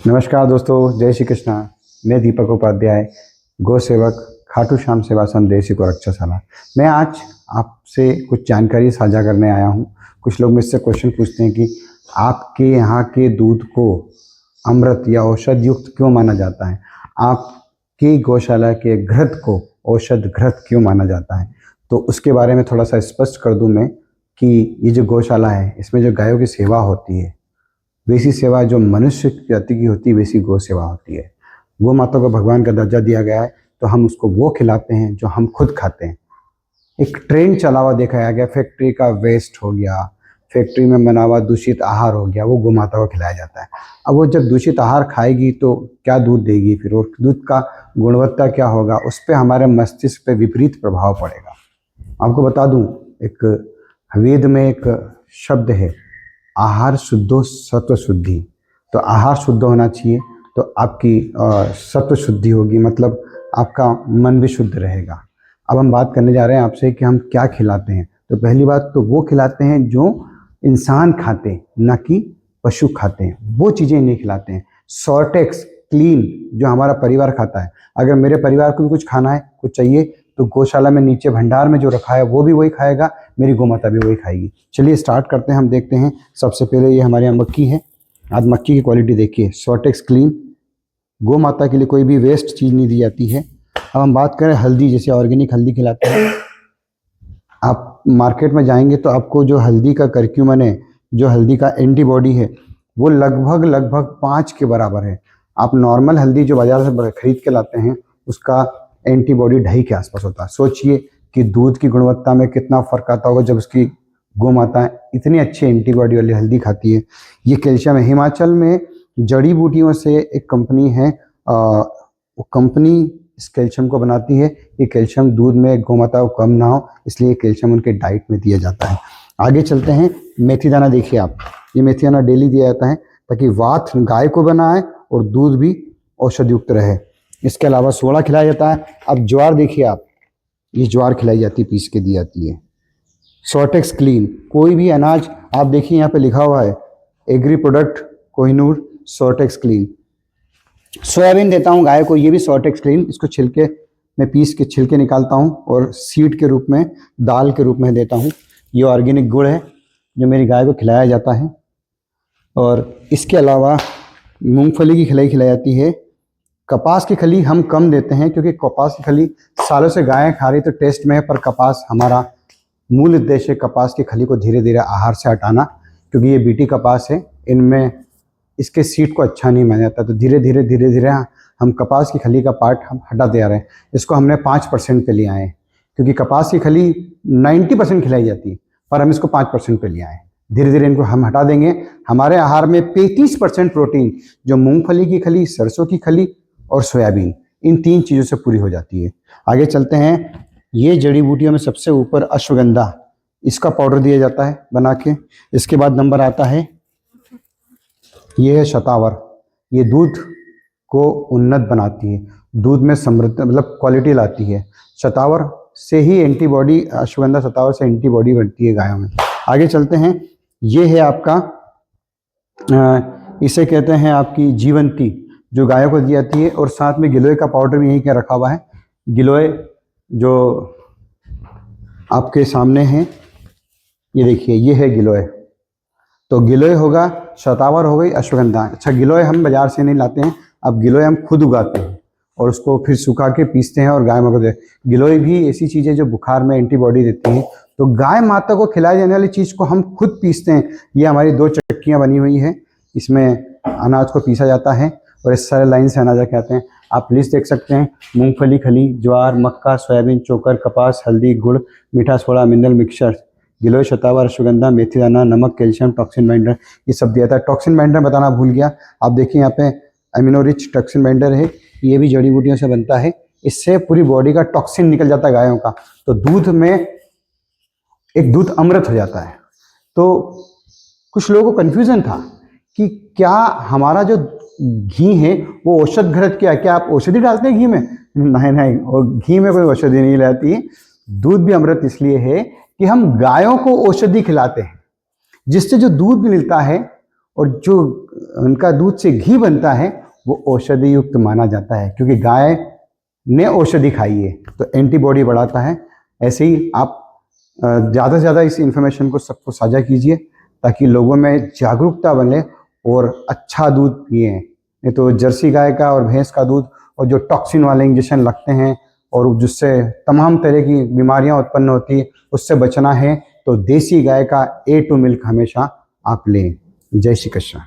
नमस्कार दोस्तों, जय श्री कृष्णा। मैं दीपक उपाध्याय, गौ सेवक, खाटू श्याम सेवा संघ देसी गौरक्षाशाला। मैं आज आपसे कुछ जानकारी साझा करने आया हूँ। कुछ लोग मुझसे क्वेश्चन पूछते हैं कि आपके यहाँ के दूध को अमृत या औषध युक्त क्यों माना जाता है, आपकी गौशाला के घृत को औषध घृत क्यों माना जाता है। तो उसके बारे में थोड़ा सा स्पष्ट कर दूँ मैं कि ये जो गौशाला है, इसमें जो गायों की सेवा होती है, वैसी सेवा जो मनुष्य जाति की होती है वैसी गौ सेवा होती है। गौ माता को भगवान का दर्जा दिया गया है, तो हम उसको वो खिलाते हैं जो हम खुद खाते हैं। एक ट्रेंड चला हुआ देखा गया, फैक्ट्री का वेस्ट हो गया, फैक्ट्री में बना हुआ दूषित आहार हो गया, वो गौ माता को खिलाया जाता है। अब वो जब दूषित आहार खाएगी तो क्या दूध देगी, फिर और दूध का गुणवत्ता क्या होगा, उस पर हमारे मस्तिष्क पे विपरीत प्रभाव पड़ेगा। आपको बता दूं, एक वेद में एक शब्द है, आहार शुद्धो सत्व शुद्धि। तो आहार शुद्ध होना चाहिए तो आपकी सत्व शुद्धि होगी, मतलब आपका मन भी शुद्ध रहेगा। अब हम बात करने जा रहे हैं आपसे कि हम क्या खिलाते हैं। तो पहली बात तो वो खिलाते हैं जो इंसान खाते हैं, ना कि पशु खाते हैं, वो चीज़ें नहीं खिलाते हैं। सॉर्टेक्स क्लीन जो हमारा परिवार खाता है, अगर मेरे परिवार को भी कुछ खाना है, कुछ चाहिए, तो गौशाला में नीचे भंडार में जो रखा है वो भी वही खाएगा, मेरी गौ माता भी वही खाएगी। चलिए स्टार्ट करते हैं। हम देखते हैं सबसे पहले ये हमारे यहाँ मक्की है। आज मक्की की क्वालिटी देखिए, सॉर्टेक्स क्लीन। गौ माता के लिए कोई भी वेस्ट चीज़ नहीं दी जाती है। अब हम बात करें हल्दी, जैसे ऑर्गेनिक हल्दी खिलाते हैं। आप मार्केट में जाएंगे तो आपको जो हल्दी का करक्यूमन है, जो हल्दी का एंटीबॉडी है, वो लगभग 5 के बराबर है। आप नॉर्मल हल्दी जो बाजार से खरीद के लाते हैं उसका एंटीबॉडी 2.5 के आसपास होता है। सोचिए कि दूध की गुणवत्ता में कितना फर्क आता होगा जब उसकी गौ माता इतनी अच्छी एंटीबॉडी वाली हल्दी खाती है। ये कैल्शियम है। हिमाचल में जड़ी बूटियों से एक कंपनी है, वो कंपनी इस कैल्शियम को बनाती है। ये कैल्शियम दूध में गौ माता को कम ना हो, इसलिए कैल्शियम उनके डाइट में दिया जाता है। आगे चलते हैं। मेथी दाना देखिए आप, ये मेथी दाना डेली दिया जाता है ताकि वात गाय को बनाए और दूध भी औषध युक्त रहे। इसके अलावा सोडा खिलाया जाता है। अब ज्वार देखिए आप, ये ज्वार खिलाई जाती है, पीस के दी जाती है। सॉर्टेक्स क्लीन, कोई भी अनाज आप देखिए यहाँ पे लिखा हुआ है, agri product Kohinoor Sortex clean. Soybean देता हूँ गाय को, ये भी सॉर्टेक्स क्लीन। इसको छिलके में पीस के छिलके निकालता हूँ और सीड के रूप में, दाल के रूप में देता हूँ। ये ऑर्गेनिक गुड़ है जो मेरी गाय को खिलाया जाता है। और इसके अलावा मूंगफली की खिलाई खिलाई जाती है। कपास की खली हम कम देते हैं क्योंकि कपास की खली सालों से गायें खा रही तो टेस्ट में है, पर कपास हमारा मूल उद्देश्य है कपास की खली को धीरे धीरे आहार से हटाना, क्योंकि ये बीटी कपास है, इनमें इसके सीड को अच्छा नहीं माना जाता। तो धीरे धीरे हम कपास की खली का पार्ट हम हटाते आ रहे हैं। इसको हमने 5% पे लिया है, क्योंकि कपास की खली 90% खिलाई जाती है, पर हम इसको 5% पे लिया है। धीरे धीरे इनको हम हटा देंगे। हमारे आहार में 35% प्रोटीन जो मूंगफली की खली, सरसों की खली और सोयाबीन, इन 3 चीज़ों से पूरी हो जाती है। आगे चलते हैं। ये जड़ी बूटियों में सबसे ऊपर अश्वगंधा, इसका पाउडर दिया जाता है बना के। इसके बाद नंबर आता है, ये है शतावर। ये दूध को उन्नत बनाती है, दूध में समृद्ध मतलब क्वालिटी लाती है। शतावर से ही एंटीबॉडी, अश्वगंधा शतावर से एंटीबॉडी बनती है गायों में। आगे चलते हैं। ये है आपका, इसे कहते हैं आपकी जीवंती, जो गायों को दी जाती है। और साथ में गिलोय का पाउडर भी यहीं क्या रखा हुआ है। गिलोय जो आपके सामने है, ये देखिए, ये है गिलोय। तो गिलोय होगा, शतावर हो गई, अश्वगंधा। अच्छा, गिलोय हम बाजार से नहीं लाते हैं, अब गिलोय हम खुद उगाते हैं और उसको फिर सुखा के पीसते हैं और गाय माता को देते हैं। गिलोय भी ऐसी चीज़ है जो बुखार में एंटीबॉडी देती है। तो गाय माता को खिलाई जाने वाली चीज़ को हम खुद पीसते हैं। ये हमारी 2 चक्कियाँ बनी हुई है, इसमें अनाज को पीसा जाता है और इस सारे लाइन से अनाज रखे आते हैं। आप लिस्ट देख सकते हैं, मूंगफली, खली, ज्वार, मक्का, सोयाबीन, चोकर, कपास, हल्दी, गुड़, मीठा सोडा, मिनरल मिक्सचर, गिलोय, शतावर, अश्वगंधा, मेथी दाना, नमक, कैल्शियम, टॉक्सिन बाइंडर, ये सब दिया था। टॉक्सिन बाइंडर बताना भूल गया, आप देखिए यहाँ पे अमीनो रिच टॉक्सिन बाइंडर है, ये भी जड़ी बूटियों से बनता है। इससे पूरी बॉडी का टॉक्सिन निकल जाता है गायों का, तो दूध में एक दूध अमृत हो जाता है। तो कुछ लोगों को कन्फ्यूजन था कि क्या हमारा जो घी है वो औषध घृत क्या आप औषधि डालते हैं घी में? नहीं, और घी में कोई औषधि नहीं रहती है। दूध भी अमृत इसलिए है कि हम गायों को औषधि खिलाते हैं, जिससे जो दूध मिलता है और जो उनका दूध से घी बनता है वो औषधि युक्त माना जाता है, क्योंकि गाय ने औषधि खाई है तो एंटीबॉडी बढ़ाता है। ऐसे ही आप ज़्यादा से ज़्यादा इस इन्फॉर्मेशन को सबको साझा कीजिए ताकि लोगों में जागरूकता बने और अच्छा दूध पिए। नहीं तो जर्सी गाय का और भैंस का दूध और जो टॉक्सिन वाले इंजेक्शन लगते हैं और जिससे तमाम तरह की बीमारियां उत्पन्न होती है, उससे बचना है तो देसी गाय का A2 मिल्क हमेशा आप लें। जय श्री कृष्ण।